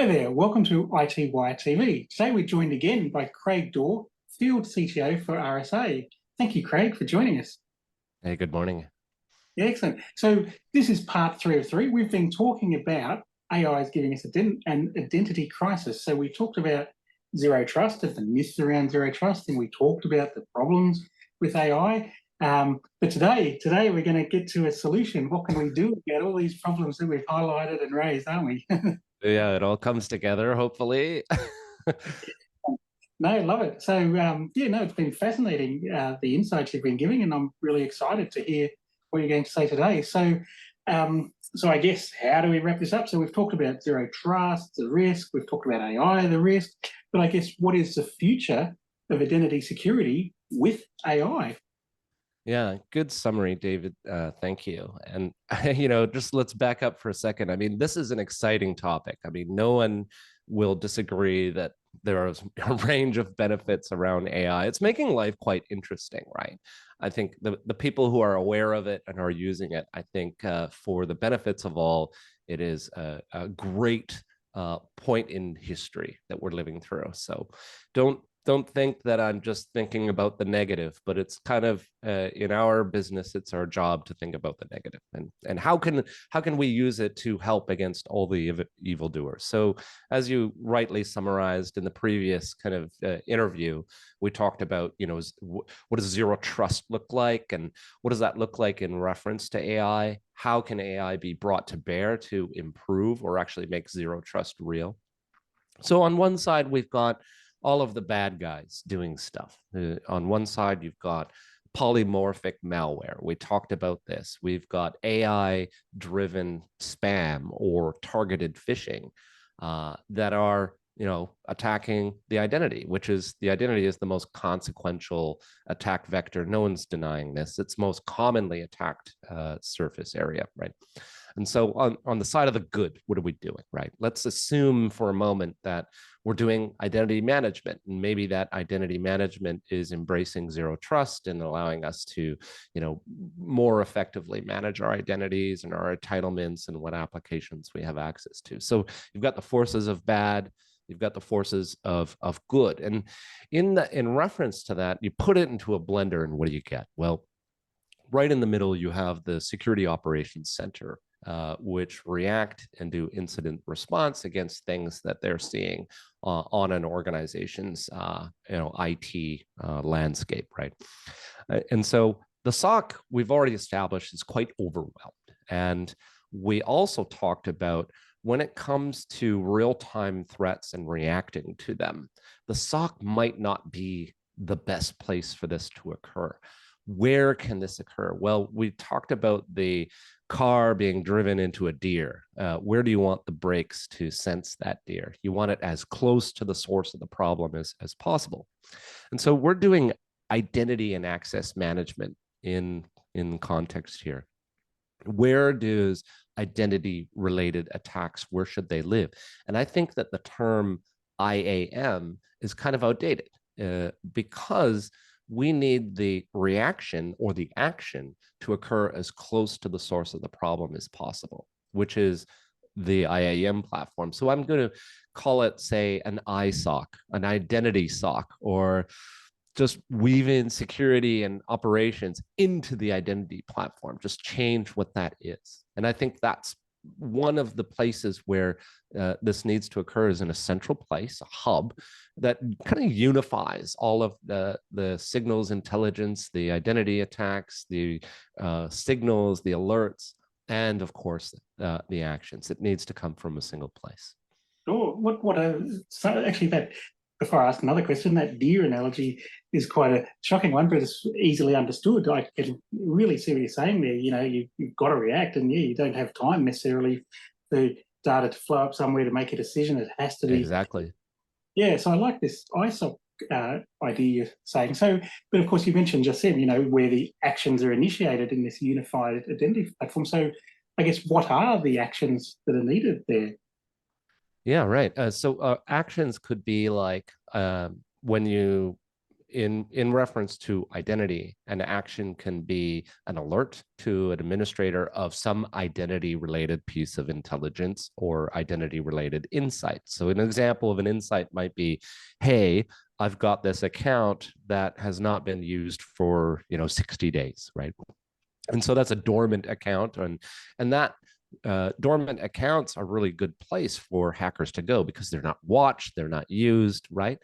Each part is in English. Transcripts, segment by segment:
Hi there, welcome to iTWireTV. Today we're joined again by Craig Dore, Field CTO for RSA. Thank you, Craig, for joining us. Hey, good morning. Yeah, excellent. So this is part 3 of 3. We've been talking about AI is giving us an identity crisis. So we talked about zero trust and the myths around zero trust, and we talked about the problems with AI. But today we're going to get to a solution. What can we do about all these problems that we've highlighted and raised, aren't we? Yeah, it all comes together, hopefully. No, I love it. So, it's been fascinating, the insights you've been giving, and I'm really excited to hear what you're going to say today. So I guess, how do we wrap this up? So we've talked about zero trust, the risk, we've talked about AI, the risk, but I guess what is the future of identity security with AI? Yeah, good summary, David. Thank you. And, just let's back up for a second. I mean, this is an exciting topic. I mean, no one will disagree that there is a range of benefits around AI. It's making life quite interesting, right? I think the people who are aware of it and are using it, I think for the benefits of all, it is a great point in history that we're living through. So don't think that I'm just thinking about the negative, but it's kind of in our business, it's our job to think about the negative, and how can we use it to help against all the evildoers. So as you rightly summarized in the previous kind of interview, we talked about, what does zero trust look like, and what does that look like in reference to AI? How can AI be brought to bear to improve or actually make zero trust real? So on one side, we've got all of the bad guys doing stuff. On one side, you've got polymorphic malware. We talked about this. We've got AI-driven spam or targeted phishing that are, attacking the identity, which is the identity is the most consequential attack vector. No one's denying this. It's most commonly attacked surface area, right? And so on the side of the good, what are we doing, right? Let's assume for a moment that we're doing identity management, and maybe that identity management is embracing zero trust and allowing us to, more effectively manage our identities and our entitlements and what applications we have access to. So you've got the forces of bad, you've got the forces of good. And in reference to that, you put it into a blender, and what do you get? Well, right in the middle, you have the Security Operations Center, which react and do incident response against things that they're seeing on an organization's, IT landscape, right? And so the SOC we've already established is quite overwhelmed, and we also talked about when it comes to real-time threats and reacting to them, the SOC might not be the best place for this to occur. Where can this occur? Well, we talked about the car being driven into a deer. Where do you want the brakes to sense that deer? You want it as close to the source of the problem as possible. And so we're doing identity and access management in context here. Where does identity related attacks, where should they live? And I think that the term IAM is kind of outdated because we need the reaction or the action to occur as close to the source of the problem as possible, which is the IAM platform. So I'm going to call it, say, an ISOC, an identity SOC, or just weave in security and operations into the identity platform, just change what that is. And I think that's one of the places where this needs to occur, is in a central place, a hub that kind of unifies all of the signals intelligence, the identity attacks, the signals, the alerts, and of course, the actions. It needs to come from a single place. Oh, so actually that, before I ask another question, that deer analogy is quite a shocking one, but it's easily understood. I can really see what you're saying there. You've got to react, and you don't have time necessarily for data to flow up somewhere to make a decision. It has to be. Exactly. Yeah, so I like this ISOC idea you're saying. So, but of course, you mentioned just then, where the actions are initiated in this unified identity platform. So I guess, what are the actions that are needed there? Yeah, right. So actions could be like when you in reference to identity, an action can be an alert to an administrator of some identity related piece of intelligence or identity related insight. So an example of an insight might be, hey, I've got this account that has not been used for 60 days, right? And so that's a dormant account, and that dormant accounts are a really good place for hackers to go because they're not watched, they're not used, right?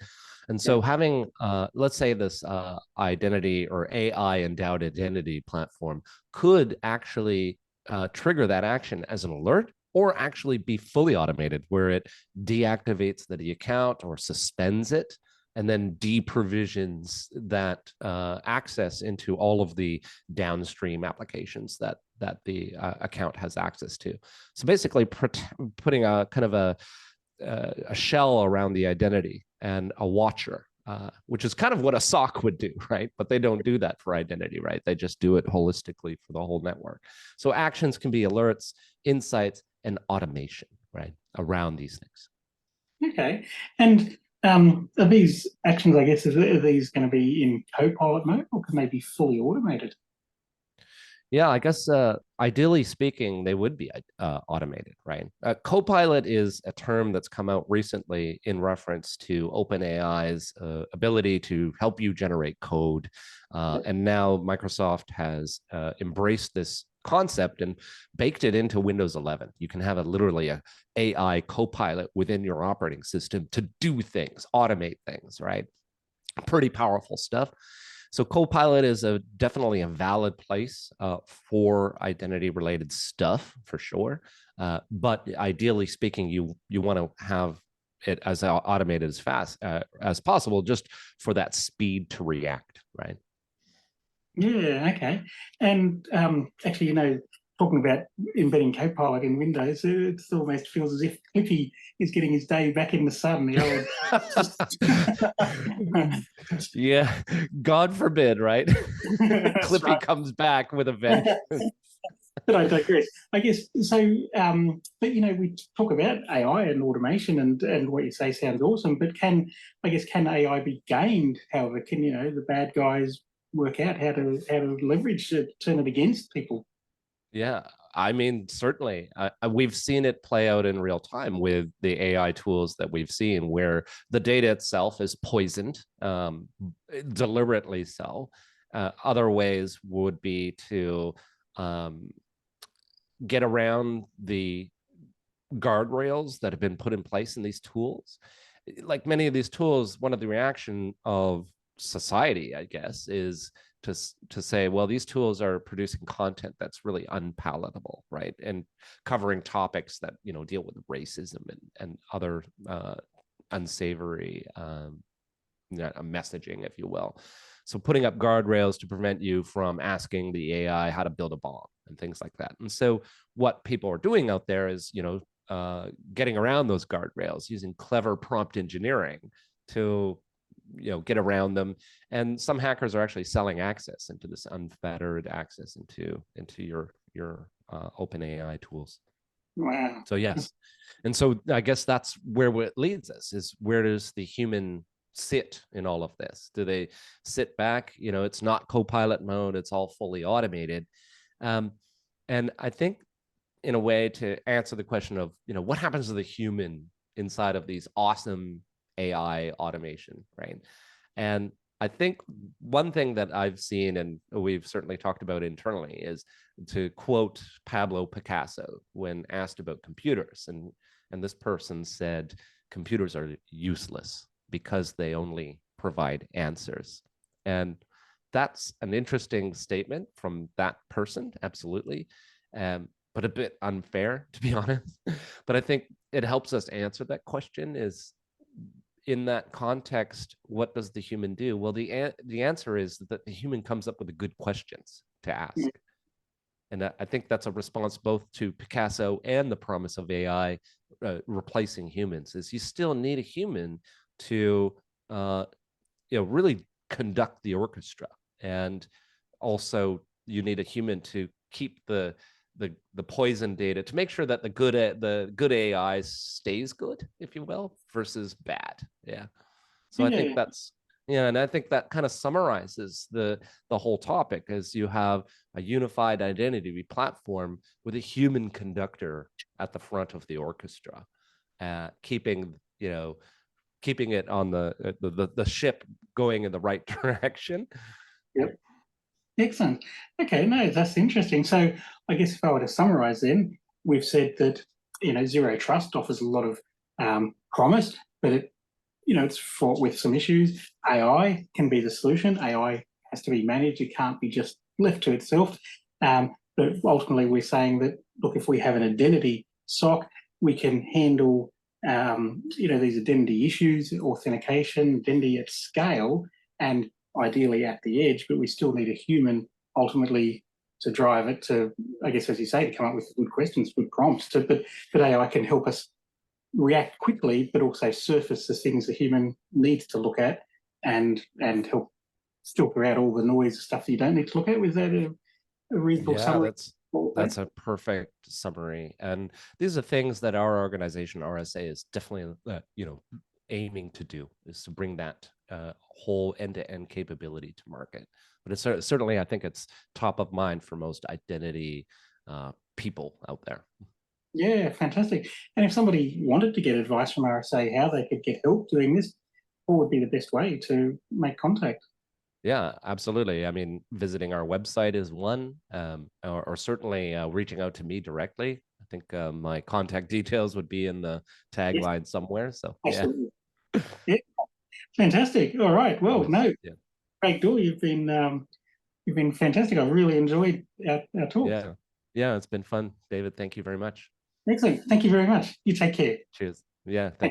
And so having, let's say this identity or AI endowed identity platform could actually trigger that action as an alert, or actually be fully automated where it deactivates the account or suspends it, and then deprovisions that access into all of the downstream applications that the account has access to. So basically, putting a kind of a shell around the identity and a watcher, which is kind of what a SOC would do, right? But they don't do that for identity, right? They just do it holistically for the whole network. So actions can be alerts, insights, and automation, right, around these things. Okay. And are these actions, I guess, are these going to be in Copilot mode, or can they be fully automated? Yeah, I guess ideally speaking, they would be automated, right? Copilot is a term that's come out recently in reference to OpenAI's ability to help you generate code. And now Microsoft has embraced this concept and baked it into Windows 11. You can have literally a AI Copilot within your operating system to do things, automate things, right? Pretty powerful stuff. So Copilot is definitely a valid place for identity-related stuff, for sure. But ideally speaking, you want to have it as automated as fast as possible, just for that speed to react, right? Yeah, okay. And actually, talking about embedding Copilot in Windows, it almost feels as if Clippy is getting his day back in the sun. The old. Yeah, God forbid, right? Clippy right. Comes back with a vengeance. But I digress. I guess so. But we talk about AI and automation, and what you say sounds awesome. But can AI be gamed? However, can the bad guys work out how to leverage it, turn it against people? Yeah, I mean, certainly. We've seen it play out in real time with the AI tools that we've seen, where the data itself is poisoned, deliberately so. Other ways would be to get around the guardrails that have been put in place in these tools. Like many of these tools, one of the reaction of society, I guess, is to say, well, these tools are producing content that's really unpalatable, right? And covering topics that, deal with racism and other unsavory messaging, if you will. So putting up guardrails to prevent you from asking the AI how to build a bomb and things like that. And so what people are doing out there is, getting around those guardrails using clever prompt engineering to get around them. And some hackers are actually selling access into this unfettered access into your open AI tools. Wow. So yes. And so I guess that's where it leads us, is where does the human sit in all of this? Do they sit back? It's not Copilot mode, it's all fully automated. And I think, in a way, to answer the question of, what happens to the human inside of these awesome AI automation, right? And I think one thing that I've seen, and we've certainly talked about internally, is to quote Pablo Picasso when asked about computers. And this person said, computers are useless because they only provide answers. And that's an interesting statement from that person, absolutely. But a bit unfair, to be honest. But I think it helps us answer that question, is in that context, what does the human do? Well, the answer is that the human comes up with the good questions to ask. And I think that's a response both to Picasso and the promise of AI replacing humans, is you still need a human to really conduct the orchestra. And also you need a human to keep the poison data, to make sure that the good AI stays good, if you will, versus bad. Yeah. So I think that's Yeah, and I think that kind of summarizes the whole topic, as you have a unified identity platform with a human conductor at the front of the orchestra, keeping keeping it on the ship going in the right direction. Yep. Excellent. Okay, no, that's interesting. So I guess if I were to summarize then, we've said that, zero trust offers a lot of promise, but it's fraught with some issues. AI can be the solution. AI has to be managed. It can't be just left to itself. But ultimately, we're saying that, look, if we have an identity SOC, we can handle, these identity issues, authentication, identity at scale, and ideally at the edge, but we still need a human ultimately to drive it to, I guess, as you say, to come up with good questions, good prompts. But AI can help us react quickly, but also surface the things the human needs to look at and help filter out all the noise and stuff that you don't need to look at. Was that a reasonable Yeah, summary? that's a perfect summary. And these are things that our organization, RSA, is definitely aiming to do, is to bring that whole end-to-end capability to market. But it's certainly, I think it's top of mind for most identity people out there. Yeah, fantastic. And if somebody wanted to get advice from RSA, how they could get help doing this, what would be the best way to make contact? Yeah, absolutely. I mean, visiting our website is one, or certainly reaching out to me directly. I think my contact details would be in the Yes, tagline somewhere. So yeah, absolutely. Yeah, fantastic. All right. Well, always. no, Yeah, Craig Dore, you've been fantastic. I've really enjoyed our talk. yeah, yeah. It's been fun, David. Thank you very much. Excellent. Thank you very much. You take care. Cheers. Yeah. Thank